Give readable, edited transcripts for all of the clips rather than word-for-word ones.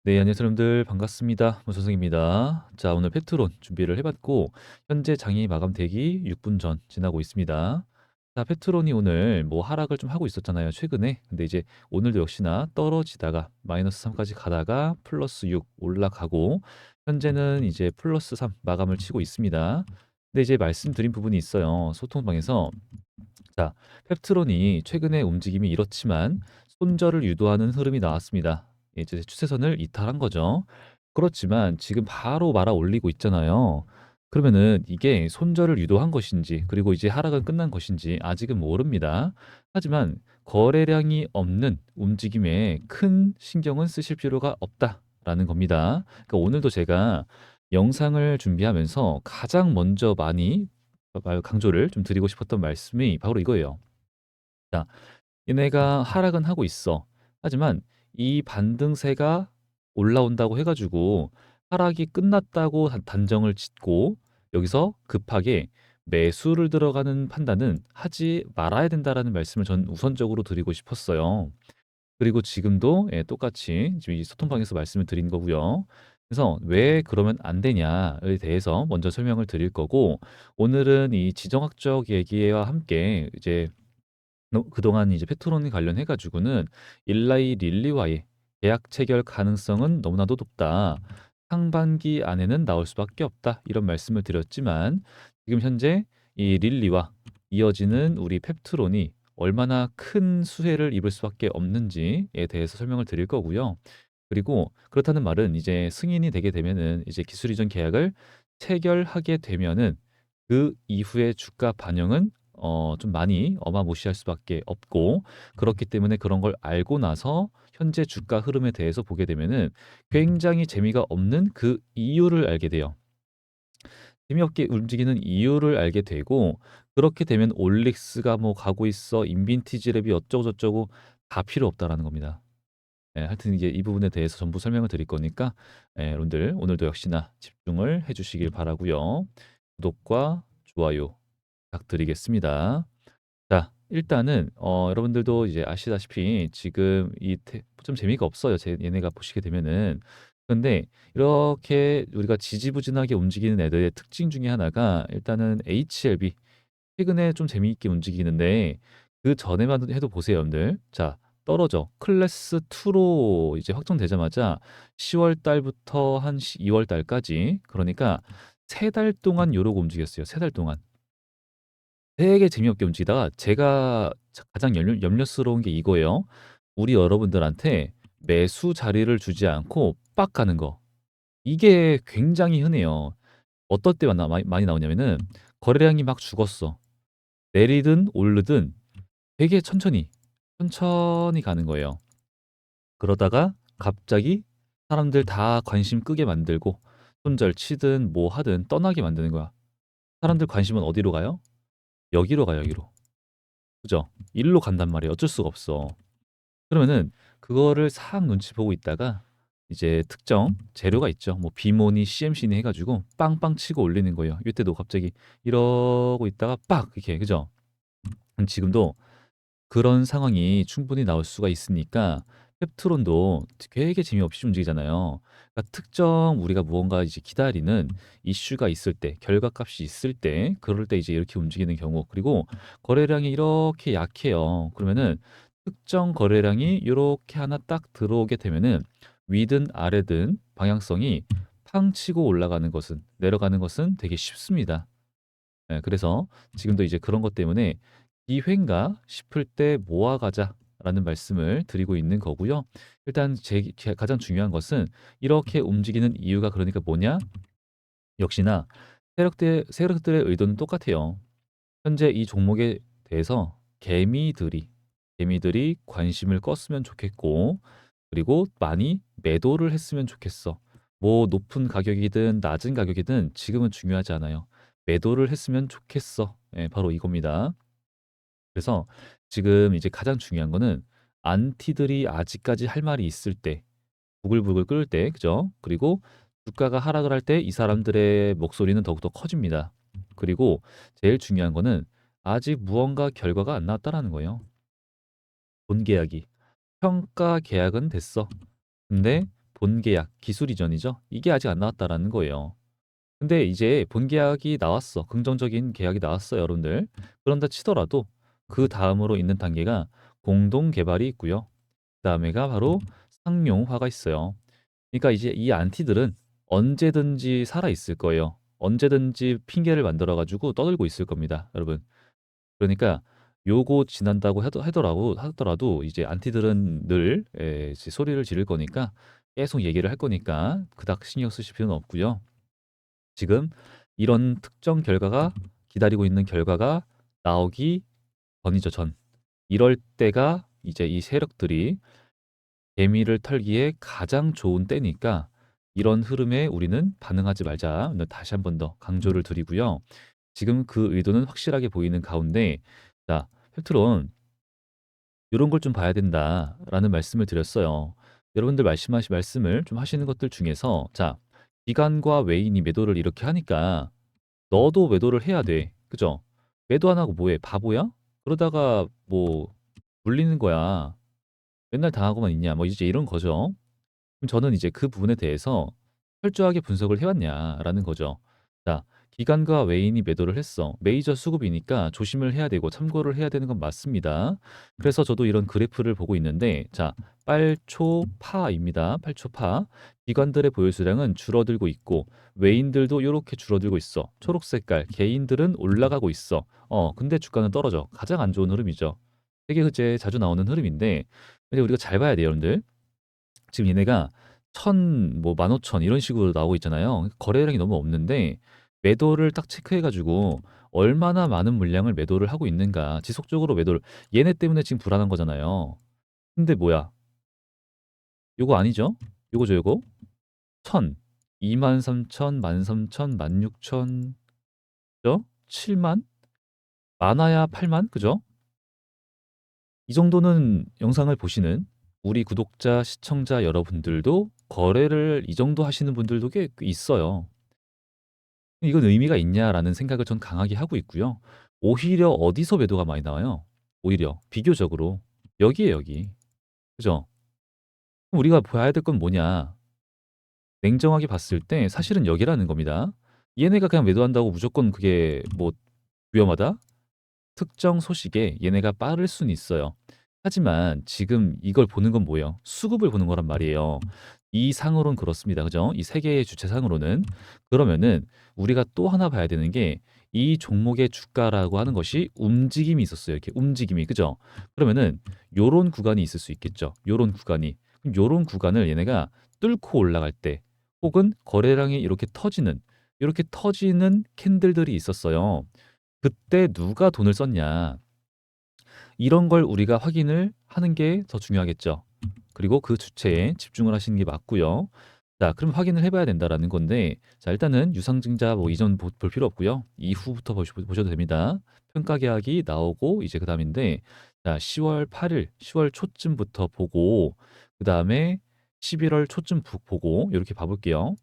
네, 안녕하세요 여러분들 반갑습니다. 선생입니다. 자, 오늘 페트론 준비를 해봤고 현재 장이 마감되기 6분 전 지나고 있습니다. 자, 페트론이 오늘 뭐 하락을 좀 하고 있었잖아요, 최근에. 근데 이제 오늘도 역시나 떨어지다가 마이너스 3까지 가다가 플러스 6 올라가고 현재는 이제 플러스 3 마감을 치고 있습니다. 근데 이제 말씀드린 부분이 있어요, 소통방에서. 자, 펩트론이 최근에 움직임이 이렇지만 손절을 유도하는 흐름이 나왔습니다. 이제 추세선을 이탈한 거죠. 그렇지만 지금 바로 말아 올리고 있잖아요. 그러면은 이게 손절을 유도한 것인지, 그리고 이제 하락은 끝난 것인지 아직은 모릅니다. 하지만 거래량이 없는 움직임에 큰 신경은 쓰실 필요가 없다라는 겁니다. 그러니까 오늘도 제가 영상을 준비하면서 가장 먼저 많이 강조를 좀 드리고 싶었던 말씀이 바로 이거예요. 자, 얘네가 하락은 하고 있어. 하지만 이 반등세가 올라온다고 해가지고 하락이 끝났다고 단정을 짓고 여기서 급하게 매수를 들어가는 판단은 하지 말아야 된다라는 말씀을 전 우선적으로 드리고 싶었어요. 그리고 지금도 똑같이 지금 이 소통방에서 말씀을 드린 거고요. 그래서 왜 그러면 안 되냐에 대해서 먼저 설명을 드릴 거고, 오늘은 이 지정학적 얘기와 함께 이제 그동안 이제 페트론이 관련해 가지고는 일라이 릴리와의 계약 체결 가능성은 너무나도 높다. 상반기 안에는 나올 수밖에 없다. 이런 말씀을 드렸지만 지금 현재 이 릴리와 이어지는 우리 펩트론이 얼마나 큰 수혜를 입을 수밖에 없는지에 대해서 설명을 드릴 거고요. 그리고 그렇다는 말은 이제 승인이 되게 되면은 이제 기술 이전 계약을 체결하게 되면은 그 이후에 주가 반영은 좀 많이 어마무시할 수밖에 없고, 그렇기 때문에 그런 걸 알고 나서 현재 주가 흐름에 대해서 보게 되면은 굉장히 재미가 없는 그 이유를 알게 돼요. 재미없게 움직이는 이유를 알게 되고, 그렇게 되면 올릭스가 뭐 가고 있어, 인빈티지 랩이 어쩌고 저쩌고 다 필요 없다라는 겁니다. 하여튼 이제 이 부분에 대해서 전부 설명을 드릴 거니까 여러분들 오늘도 역시나 집중을 해 주시길 바라고요. 구독과 좋아요 부탁드리겠습니다. 자, 일단은 여러분들도 이제 아시다시피 지금 좀 재미가 없어요, 얘네가 보시게 되면은. 근데 이렇게 우리가 지지부진하게 움직이는 애들의 특징 중에 하나가 일단은 HLB, 최근에 좀 재미있게 움직이는데 그전에만 해도 보세요, 여러분들. 자, 떨어져. 클래스 2로 이제 확정되자마자 10월 달부터 한 2월 달까지, 그러니까 3달 동안 요러고 움직였어요. 3달 동안. 되게 재미없게 움직이다가 제가 가장 염려스러운 게 이거예요. 우리 여러분들한테 매수 자리를 주지 않고 빡 가는 거. 이게 굉장히 흔해요. 어떨 때 많이 나오냐면은 거래량이 막 죽었어. 내리든 오르든 되게 천천히 가는 거예요. 그러다가 갑자기 사람들 다 관심 끄게 만들고 손절 치든 뭐 하든 떠나게 만드는 거야. 사람들 관심은 어디로 가요? 여기로 가요, 여기로. 그죠? 일로 간단 말이에요. 어쩔 수가 없어. 그러면은 그거를 싹 눈치 보고 있다가 이제 특정 재료가 있죠. 뭐 비모니 CMC니 해가지고 빵빵 치고 올리는 거예요. 이때도 갑자기 이러고 있다가 빡 이렇게, 그죠? 지금도 그런 상황이 충분히 나올 수가 있으니까 펩트론도 되게 재미없이 움직이잖아요. 그러니까 특정 우리가 무언가 이제 기다리는 이슈가 있을 때, 결과값이 있을 때, 그럴 때 이제 이렇게 움직이는 경우, 그리고 거래량이 이렇게 약해요. 그러면은 특정 거래량이 이렇게 하나 딱 들어오게 되면은 위든 아래든 방향성이 팡 치고 올라가는 것은, 내려가는 것은 되게 쉽습니다. 그래서 지금도 이제 그런 것 때문에 기회인가 싶을 때 모아가자라는 말씀을 드리고 있는 거고요. 일단 가장 중요한 것은 이렇게 움직이는 이유가 그러니까 뭐냐? 역시나 세력들의 의도는 똑같아요. 현재 이 종목에 대해서 개미들이 관심을 껐으면 좋겠고, 그리고 많이 매도를 했으면 좋겠어. 뭐 높은 가격이든 낮은 가격이든 지금은 중요하지 않아요. 매도를 했으면 좋겠어. 바로 이겁니다. 그래서 지금 이제 가장 중요한 거는 안티들이 아직까지 할 말이 있을 때, 부글부글 끓을 때, 그죠? 그리고 주가가 하락을 할 때 이 사람들의 목소리는 더욱더 커집니다. 그리고 제일 중요한 거는 아직 무언가 결과가 안 나왔다라는 거예요. 본 계약이. 평가 계약은 됐어. 근데 본계약, 기술 이전이죠. 이게 아직 안 나왔다라는 거예요. 근데 이제 본계약이 나왔어. 긍정적인 계약이 나왔어요, 여러분들. 그런다 치더라도 그다음으로 있는 단계가 공동 개발이 있고요. 그다음에가 바로 상용화가 있어요. 그러니까 이제 이 안티들은 언제든지 살아 있을 거예요. 언제든지 핑계를 만들어 가지고 떠들고 있을 겁니다, 여러분. 그러니까 요거 지난다고 하더라도 이제 안티들은 늘 이제 소리를 지를 거니까 계속 얘기를 할 거니까 그닥 신경 쓰실 필요는 없고요. 지금 이런 특정 결과가 기다리고 있는 결과가 나오기 전이죠, 전. 이럴 때가 이제 이 세력들이 개미를 털기에 가장 좋은 때니까 이런 흐름에 우리는 반응하지 말자. 오늘 다시 한 번 더 강조를 드리고요. 지금 그 의도는 확실하게 보이는 가운데 자, 페트론 요런 걸 좀 봐야 된다라는 말씀을 드렸어요. 여러분들 말씀을 좀 하시는 것들 중에서 자, 기관과 외인이 매도를 이렇게 하니까 너도 매도를 해야 돼. 그죠? 매도 안 하고 뭐해? 바보야? 그러다가 뭐 물리는 거야. 맨날 당하고만 있냐? 뭐 이제 이런 거죠. 그럼 저는 이제 그 부분에 대해서 철저하게 분석을 해왔냐라는 거죠. 자, 기관과 외인이 매도를 했어. 메이저 수급이니까 조심을 해야 되고 참고를 해야 되는 건 맞습니다. 그래서 저도 이런 그래프를 보고 있는데, 자, 빨초파입니다. 빨초파. 기관들의 보유 수량은 줄어들고 있고, 외인들도 이렇게 줄어들고 있어. 초록 색깔, 개인들은 올라가고 있어. 근데 주가는 떨어져. 가장 안 좋은 흐름이죠. 되게 그제 자주 나오는 흐름인데, 근데 우리가 잘 봐야 돼요, 여러분들. 지금 얘네가 1,000 뭐 15,000 이런 식으로 나오고 있잖아요. 거래량이 너무 없는데 매도를 딱 체크해 가지고 얼마나 많은 물량을 매도를 하고 있는가. 지속적으로 매도를 얘네 때문에 지금 불안한 거잖아요. 근데 뭐야? 요거 아니죠? 요거죠, 요거. 1,000 23,000 13,000 16,000 그죠? 7만 많아야 8만 그죠? 이 정도는 영상을 보시는 우리 구독자, 시청자 여러분들도 거래를 이 정도 하시는 분들도 꽤 있어요. 이건 의미가 있냐라는 생각을 전 강하게 하고 있고요. 오히려 어디서 매도가 많이 나와요? 오히려 비교적으로 여기에 여기. 그죠? 그럼 우리가 봐야 될 건 뭐냐? 냉정하게 봤을 때 사실은 여기라는 겁니다. 얘네가 그냥 매도한다고 무조건 그게 뭐 위험하다? 특정 소식에 얘네가 빠를 수는 있어요. 하지만 지금 이걸 보는 건 뭐예요? 수급을 보는 거란 말이에요. 이 상으로는 그렇습니다. 그죠? 이 세 개의 주체상으로는. 그러면은 우리가 또 하나 봐야 되는 게 이 종목의 주가라고 하는 것이 움직임이 있었어요. 이렇게 움직임이. 그죠? 그러면은 요런 구간이 있을 수 있겠죠. 요런 구간이. 그럼 요런 구간을 얘네가 뚫고 올라갈 때 혹은 거래량이 이렇게 터지는 캔들들이 있었어요. 그때 누가 돈을 썼냐. 이런 걸 우리가 확인을 하는 게 더 중요하겠죠. 그리고 그 주체에 집중을 하시는 게 맞고요. 자, 그럼 확인을 해 봐야 된다라는 건데 자, 일단은 유상증자 뭐 이전 볼 필요 없고요. 이후부터 보셔도 됩니다. 평가 계약이 나오고 이제 그다음인데 자, 10월 8일, 10월 초쯤부터 보고 그다음에 11월 초쯤 보고 이렇게 봐 볼게요.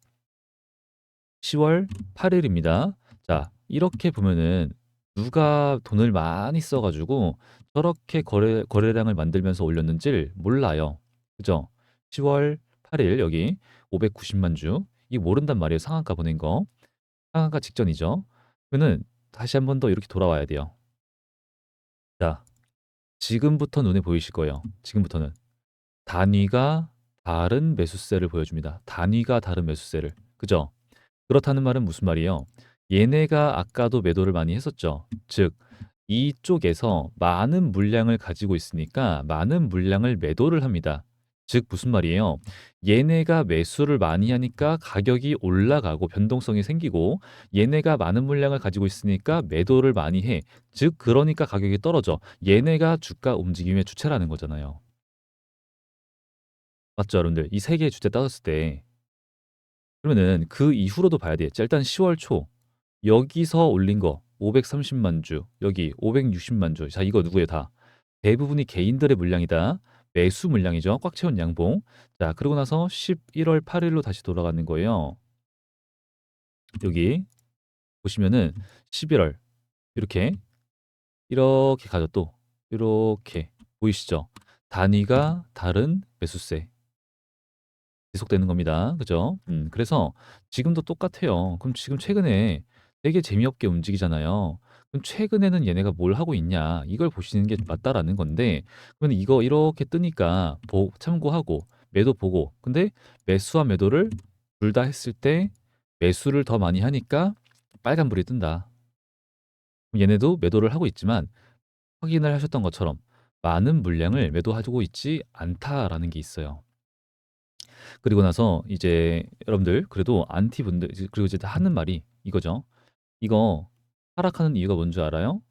10월 8일입니다. 자, 이렇게 보면은 누가 돈을 많이 써 가지고 저렇게 거래량을 만들면서 올렸는지를 몰라요. 그죠? 10월 8일 여기 590만 주. 이 모른단 말이에요. 상한가 보낸 거. 상한가 직전이죠. 그러면은 다시 한 번 더 이렇게 돌아와야 돼요. 자, 지금부터 눈에 보이실 거예요. 지금부터는 단위가 다른 매수세를 보여줍니다. 단위가 다른 매수세를. 그죠? 그렇다는 말은 무슨 말이에요? 얘네가 아까도 매도를 많이 했었죠. 즉, 이쪽에서 많은 물량을 가지고 있으니까 많은 물량을 매도를 합니다. 즉, 무슨 말이에요? 얘네가 매수를 많이 하니까 가격이 올라가고 변동성이 생기고 얘네가 많은 물량을 가지고 있으니까 매도를 많이 해. 즉, 그러니까 가격이 떨어져. 얘네가 주가 움직임의 주체라는 거잖아요. 맞죠, 여러분들? 이 세 개의 주체 따졌을 때 그러면은 그 이후로도 봐야 돼. 자, 일단 10월 초 여기서 올린 거 530만 주, 여기 560만 주. 자, 이거 누구예요? 다. 대부분이 개인들의 물량이다. 매수 물량이죠. 꽉 채운 양봉. 자, 그러고 나서 11월 8일로 다시 돌아가는 거예요. 여기 보시면은 11월 이렇게 이렇게 가죠 또. 이렇게 보이시죠? 단위가 다른 매수세. 지속되는 겁니다. 그죠? 그래서 지금도 똑같아요. 그럼 지금 최근에 되게 재미없게 움직이잖아요. 그럼 최근에는 얘네가 뭘 하고 있냐 이걸 보시는 게 맞다라는 건데 그러면 이거 이렇게 뜨니까 참고하고 매도 보고 근데 매수와 매도를 둘 다 했을 때 매수를 더 많이 하니까 빨간불이 뜬다. 그럼 얘네도 매도를 하고 있지만 확인을 하셨던 것처럼 많은 물량을 매도하고 있지 않다라는 게 있어요. 그리고 나서 이제 여러분들 그래도 안티분들 그리고 이제 하는 말이 이거죠. 이거 하락하는 이유가 뭔 줄 알아요?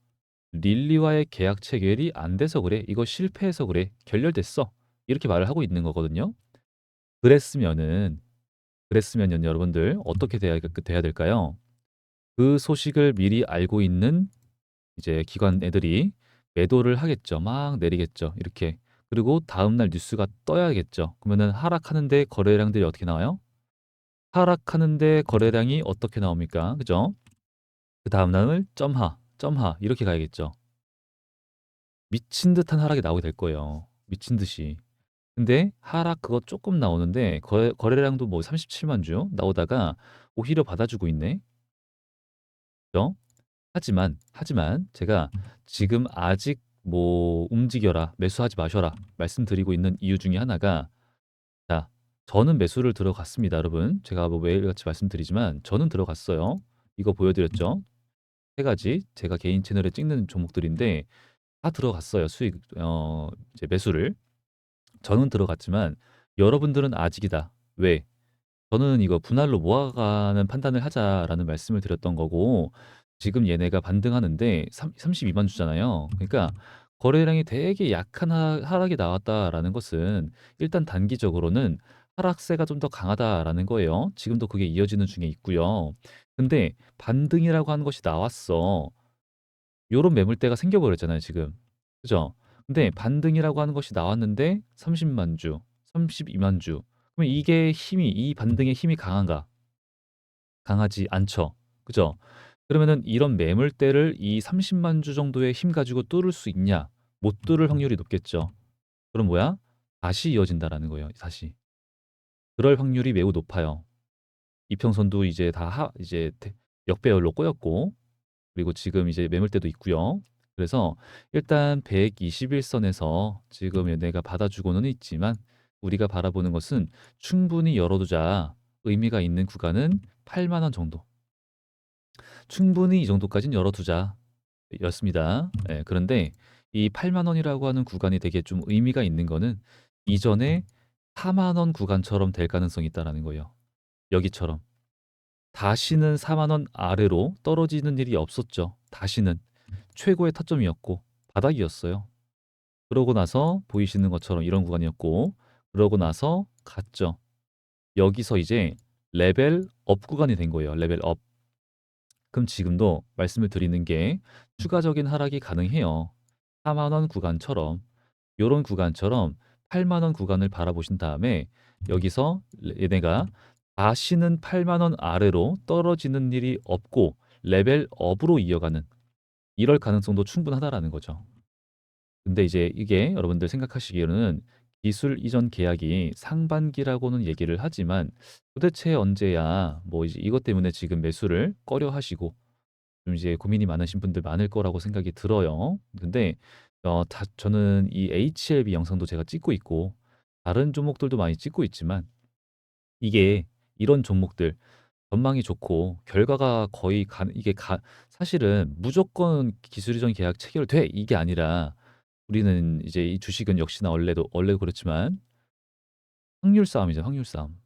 릴리와의 계약 체결이 안 돼서 그래. 이거 실패해서 그래. 결렬됐어. 이렇게 말을 하고 있는 거거든요. 그랬으면은 그랬으면요 여러분들 어떻게 돼야 될까요? 그 소식을 미리 알고 있는 이제 기관 애들이 매도를 하겠죠. 막 내리겠죠. 이렇게. 그리고 다음날 뉴스가 떠야겠죠. 그러면은 하락하는데 거래량들이 어떻게 나와요? 하락하는데 거래량이 어떻게 나옵니까? 그죠? 그 다음 날을 점하, 점하 이렇게 가야겠죠. 미친 듯한 하락이 나오게 될 거예요. 미친 듯이. 근데 하락 그거 조금 나오는데 거래량도 뭐 37만 주 나오다가 오히려 받아주고 있네. 그죠? 하지만 제가 지금 아직 뭐 움직여라, 매수하지 마셔라 말씀드리고 있는 이유 중에 하나가 자, 저는 매수를 들어갔습니다, 여러분. 제가 뭐 매일같이 말씀드리지만 저는 들어갔어요. 이거 보여드렸죠? 세 가지 제가 개인 채널에 찍는 종목들인데 다 들어갔어요. 수익 이제 매수를. 저는 들어갔지만 여러분들은 아직이다. 왜? 저는 이거 분할로 모아가는 판단을 하자라는 말씀을 드렸던 거고 지금 얘네가 반등하는데 32만 주잖아요. 그러니까 거래량이 되게 약한 하락이 나왔다라는 것은 일단 단기적으로는 하락세가 좀 더 강하다라는 거예요. 지금도 그게 이어지는 중에 있고요. 근데 반등이라고 하는 것이 나왔어. 요런 매물대가 생겨버렸잖아요, 지금. 그죠? 근데 반등이라고 하는 것이 나왔는데 30만 주, 32만 주. 그러면 이게 이 반등의 힘이 강한가? 강하지 않죠. 그죠? 그러면은 이런 매물대를 이 30만 주 정도의 힘 가지고 뚫을 수 있냐? 못 뚫을 확률이 높겠죠. 그럼 뭐야? 다시 이어진다라는 거예요, 다시. 그럴 확률이 매우 높아요. 이평선도 이제 이제 역배열로 꼬였고 그리고 지금 이제 매물대도 있고요. 그래서 일단 121선에서 지금 얘네가 받아주고는 있지만 우리가 바라보는 것은 충분히 열어두자 의미가 있는 구간은 8만 원 정도. 충분히 이 정도까지는 열어두자 였습니다. 예, 그런데 이 8만 원이라고 하는 구간이 되게 좀 의미가 있는 거는 이전에 4만 원 구간처럼 될 가능성이 있다라는 거예요. 여기처럼. 다시는 4만 원 아래로 떨어지는 일이 없었죠. 다시는. 최고의 타점이었고 바닥이었어요. 그러고 나서 보이시는 것처럼 이런 구간이었고 그러고 나서 갔죠. 여기서 이제 레벨 업 구간이 된 거예요. 레벨 업. 그럼 지금도 말씀을 드리는 게 추가적인 하락이 가능해요. 4만 원 구간처럼 요런 구간처럼 8만 원 구간을 바라보신 다음에 여기서 얘네가 다시는 8만 원 아래로 떨어지는 일이 없고 레벨 업으로 이어가는 이럴 가능성도 충분하다라는 거죠. 근데 이제 이게 여러분들 생각하시기에는 기술 이전 계약이 상반기라고는 얘기를 하지만 도대체 언제야 뭐 이제 이것 때문에 지금 매수를 꺼려 하시고 좀 이제 고민이 많으신 분들 많을 거라고 생각이 들어요. 근데 저는 이 HLB 영상도 제가 찍고 있고 다른 종목들도 많이 찍고 있지만 이게 이런 종목들 전망이 좋고 결과가 거의 사실은 무조건 기술 이전 계약 체결돼 이게 아니라 우리는 이제 이 주식은 역시나 원래도 그렇지만 확률 싸움이죠, 확률 싸움.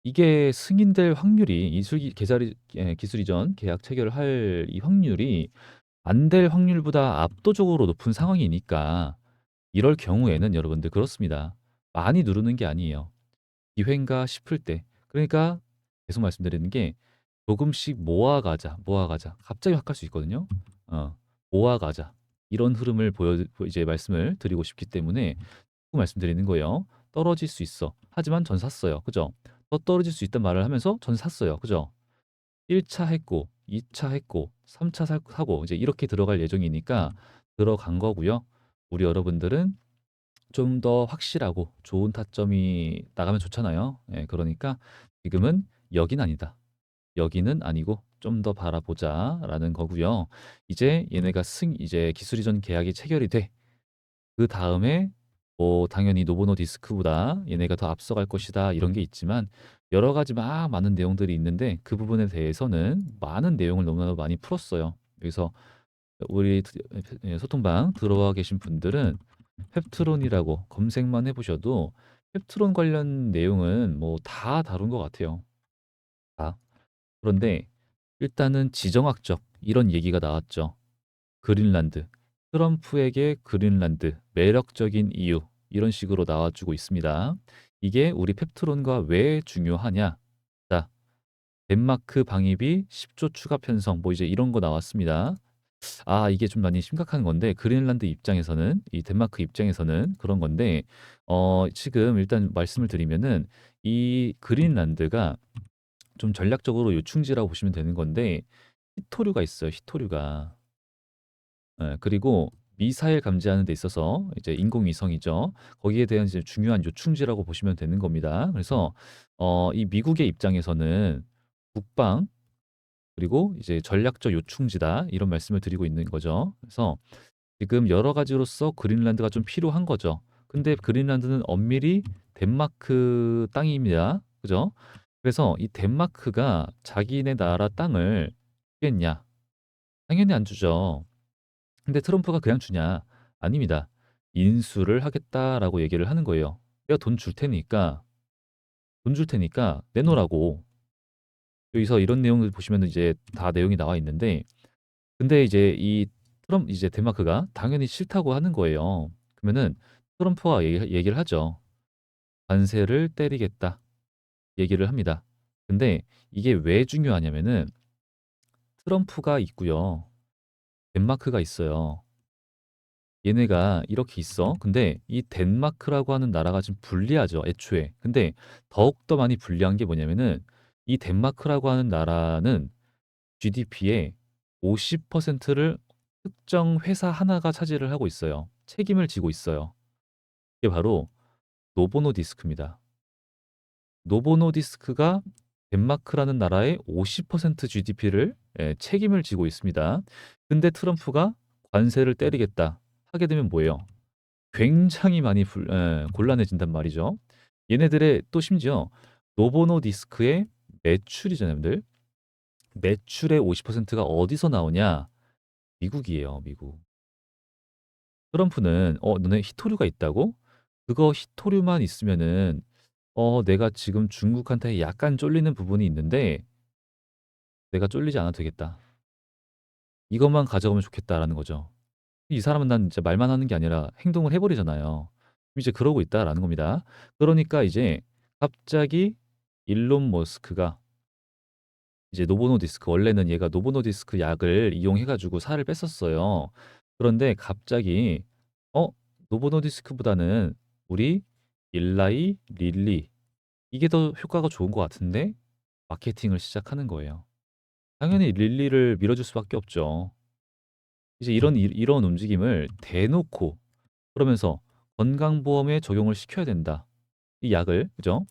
이게 승인될 확률이 기술 이전 계약 체결을 할 이 확률이 안 될 확률보다 압도적으로 높은 상황이니까 이럴 경우에는 여러분들 그렇습니다. 많이 누르는 게 아니에요. 기회인가 싶을 때. 그러니까 계속 말씀드리는 게 조금씩 모아가자, 모아가자. 갑자기 확 갈 수 있거든요. 모아가자. 이런 흐름을 이제 말씀을 드리고 싶기 때문에 꼭 말씀드리는 거예요. 떨어질 수 있어. 하지만 전 샀어요. 그죠? 더 떨어질 수 있단 말을 하면서 전 샀어요. 그죠? 1차 했고, 2차 했고, 3차 사고 이제 이렇게 들어갈 예정이니까 들어간 거고요. 우리 여러분들은 좀 더 확실하고 좋은 타점이 나가면 좋잖아요. 예, 그러니까 지금은 "여긴 아니다. 여기는 아니고 좀 더 바라보자."라는 거고요. 이제 얘네가 이제 기술 이전 계약이 체결이 돼 그다음에 뭐 당연히 노보 노디스크보다 얘네가 더 앞서갈 것이다 이런 게 있지만 여러 가지 막 많은 내용들이 있는데 그 부분에 대해서는 많은 내용을 너무나도 많이 풀었어요. 그래서 우리 예 소통방 들어와 계신 분들은 펩트론이라고 검색만 해 보셔도 펩트론 관련 내용은 뭐 다 다룬 것 같아요. 다. 그런데 일단은 지정학적 이런 얘기가 나왔죠. 그린란드. 트럼프에게 그린란드 매력적인 이유 이런 식으로 나와주고 있습니다. 이게 우리 펩트론과 왜 중요하냐? 자, 덴마크 방위비 10조 추가 편성 뭐 이제 이런 거 나왔습니다. 아, 이게 좀 많이 심각한 건데 그린란드 입장에서는 이 덴마크 입장에서는 그런 건데 지금 일단 말씀을 드리면은 이 그린란드가 좀 전략적으로 요충지라고 보시면 되는 건데 히토류가 있어요. 히토류가. 예, 그리고 미사일 감지하는 데 있어서 이제 인공위성이죠. 거기에 대한 이제 중요한 요충지라고 보시면 되는 겁니다. 그래서 이 미국의 입장에서는 국방 그리고 이제 전략적 요충지다 이런 말씀을 드리고 있는 거죠. 그래서 지금 여러 가지로서 그린란드가 좀 필요한 거죠. 근데 그린란드는 엄밀히 덴마크 땅입니다. 그죠? 그래서 이 덴마크가 자기네 나라 땅을 주겠냐? 당연히 안 주죠. 근데 트럼프가 그냥 주냐? 아닙니다. 인수를 하겠다라고 얘기를 하는 거예요. 내가 돈 줄 테니까 내놓으라고. 여기서 이런 내용을 보시면 이제 다 내용이 나와 있는데, 근데 이제 이제 덴마크가 당연히 싫다고 하는 거예요. 그러면은 트럼프가 얘기를 하죠. 관세를 때리겠다. 얘기를 합니다. 근데 이게 왜 중요하냐면은 트럼프가 있고요. 덴마크가 있어요. 얘네가 이렇게 있어. 근데 이 덴마크라고 하는 나라가 좀 불리하죠, 애초에. 근데 더욱더 많이 불리한 게 뭐냐면은 이 덴마크라고 하는 나라는 GDP의 50%를 특정 회사 하나가 차지를 하고 있어요. 책임을 지고 있어요. 이게 바로 노보노디스크입니다. 노보노디스크가 덴마크라는 나라의 50% GDP를 책임을 지고 있습니다. 근데 트럼프가 관세를 때리겠다 하게 되면 뭐예요? 굉장히 많이 곤란해진단 말이죠. 얘네들의 또 심지어 노보노디스크의 매출이잖아요, 여러분들. 매출의 50%가 어디서 나오냐? 미국이에요, 미국. 트럼프는 너네 히토류가 있다고? 그거 히토류만 있으면은 내가 지금 중국한테 약간 쫄리는 부분이 있는데 내가 쫄리지 않아도 되겠다. 이것만 가져가면 좋겠다라는 거죠. 이 사람은 난 진짜 말만 하는 게 아니라 행동을 해 버리잖아요. 이제 그러고 있다라는 겁니다. 그러니까 이제 갑자기 일론 머스크가 이제 노보노디스크 원래는 얘가 노보노디스크 약을 이용해 가지고 살을 뺐었어요. 그런데 갑자기 어 노보노디스크보다는 우리 일라이 릴리 이게 더 효과가 좋은 것 같은데 마케팅을 시작하는 거예요. 당연히 릴리를 밀어줄 수밖에 없죠. 이제 이런 움직임을 대놓고 그러면서 건강보험에 적용을 시켜야 된다. 이 약을 그죠?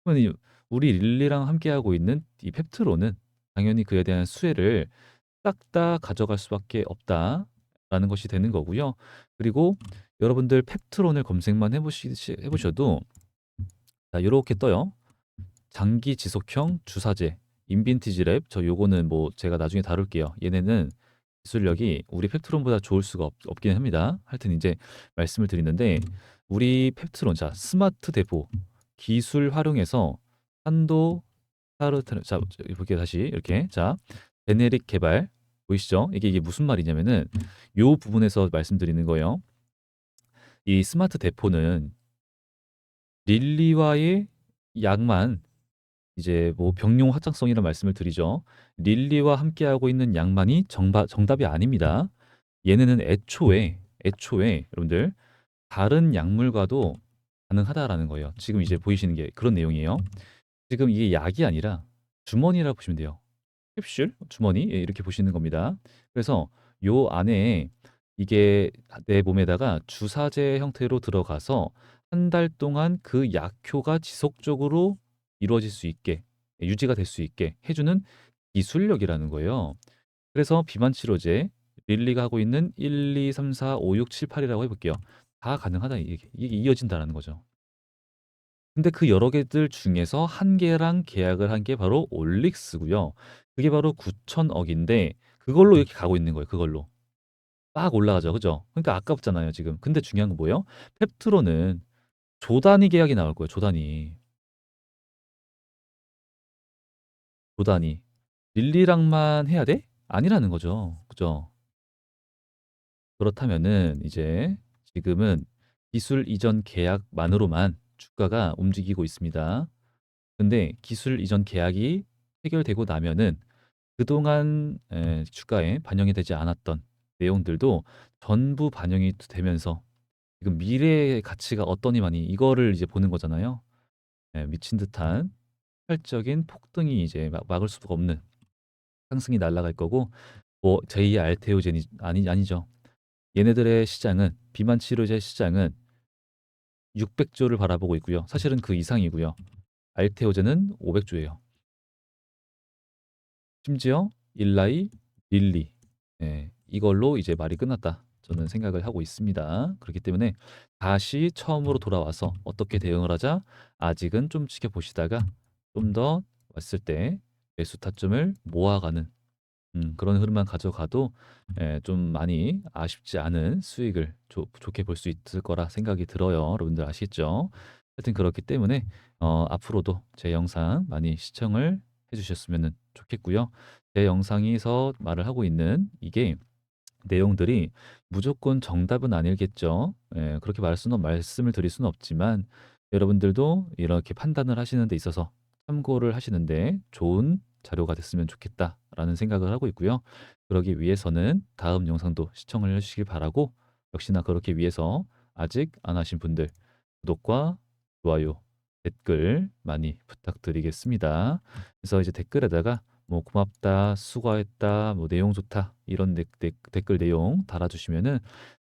그러면 우리 릴리랑 함께하고 있는 이 펩트로는 당연히 그에 대한 수혜를 싹 다 가져갈 수밖에 없다라는 것이 되는 거고요. 그리고 여러분들 펩트론을 검색만 해보셔도 자, 요렇게 떠요. 장기 지속형 주사제 인빈티지 랩 저 요거는 뭐 제가 나중에 다룰게요. 얘네는 기술력이 우리 펩트론보다 좋을 수가 없긴 합니다. 하여튼 이제 말씀을 드리는데 우리 펩트론 자 스마트 대포 기술 활용해서 산도 타르타르 자 이렇게 다시 이렇게 자 제네릭 개발 보이시죠? 이게 무슨 말이냐면은 요 부분에서 말씀드리는 거예요. 이 스마트 대포는 릴리와의 약만 이제 뭐 병용 확장성이라는 말씀을 드리죠. 릴리와 함께하고 있는 양만이 정답이 아닙니다. 얘네는 애초에 여러분들 다른 약물과도 가능하다라는 거예요. 지금 이제 보이시는 게 그런 내용이에요. 지금 이게 약이 아니라 주머니라고 보시면 돼요. 캡슐, 주머니 예, 이렇게 보시는 겁니다. 그래서 요 안에 이게 내 몸에다가 주사제 형태로 들어가서 한 달 동안 그 약효가 지속적으로 이루어질 수 있게, 유지가 될 수 있게 해 주는 기술력이라는 거예요. 그래서 비만 치료제 릴리가 하고 있는 1, 2, 3, 4, 5, 6, 7, 8이라고 해 볼게요. 다 가능하다 이게 이어진다라는 거죠. 근데 그 여러 개들 중에서 한 개랑 계약을 한 게 바로 올릭스고요. 그게 바로 9천억 인데 그걸로 이렇게 가고 있는 거예요, 그걸로. 막 올라가죠. 그죠? 그러니까 아깝잖아요, 지금. 근데 중요한 건 뭐예요? 펩트론은 조 단위 계약이 나올 거예요, 조 단위. 조 단위. 릴리랑만 해야 돼? 아니라는 거죠. 그죠? 그렇다면은 이제 지금은 기술 이전 계약만으로만 주가가 움직이고 있습니다. 근데 기술 이전 계약이 해결되고 나면은 그동안 주가에 반영이 되지 않았던 내용들도 전부 반영이 되면서 지금 미래의 가치가 어떠니만이 이거를 이제 보는 거잖아요. 미친 듯한 혈적인 폭등이 이제 막을 수가 없는 상승이 날아갈 거고 뭐 제2의 알테오젠이 아니죠. 얘네들의 시장은 비만 치료제 시장은 600조를 바라보고 있고요. 사실은 그 이상이고요. 알테오젠은 500조예요. 심지어 일라이, 릴리 이걸로 이제 말이 끝났다. 저는 생각을 하고 있습니다. 그렇기 때문에 다시 처음으로 돌아와서 어떻게 대응을 하자? 아직은 좀 지켜보시다가 좀 더 왔을 때 매수 타점을 모아가는 그런 흐름만 가져가도 좀 많이 아쉽지 않은 수익을 좋게 볼 수 있을 거라 생각이 들어요. 여러분들 아시겠죠? 하여튼 그렇기 때문에 앞으로도 제 영상 많이 시청을 해주셨으면 좋겠고요. 제 영상에서 말을 하고 있는 이게 내용들이 무조건 정답은 아니겠죠. 그렇게 말씀을 드릴 수는 없지만 여러분들도 이렇게 판단을 하시는 데 있어서 참고를 하시는데 좋은 자료가 됐으면 좋겠다라는 생각을 하고 있고요. 그러기 위해서는 다음 영상도 시청을 해주시길 바라고 역시나 그렇게 위해서 아직 안 하신 분들 구독과 좋아요, 댓글 많이 부탁드리겠습니다. 그래서 이제 댓글에다가 뭐 고맙다, 수고했다, 뭐 내용 좋다 이런 댓글 내용 달아주시면은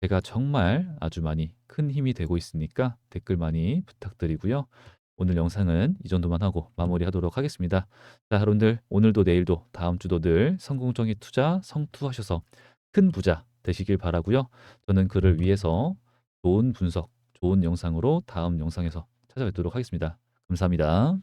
제가 정말 아주 많이 큰 힘이 되고 있으니까 댓글 많이 부탁드리고요. 오늘 영상은 이 정도만 하고 마무리하도록 하겠습니다. 자, 여러분들 오늘도 내일도 다음 주도 늘 성공정의 투자 성투하셔서 큰 부자 되시길 바라고요. 저는 그를 위해서 좋은 분석, 좋은 영상으로 다음 영상에서 찾아뵙도록 하겠습니다. 감사합니다.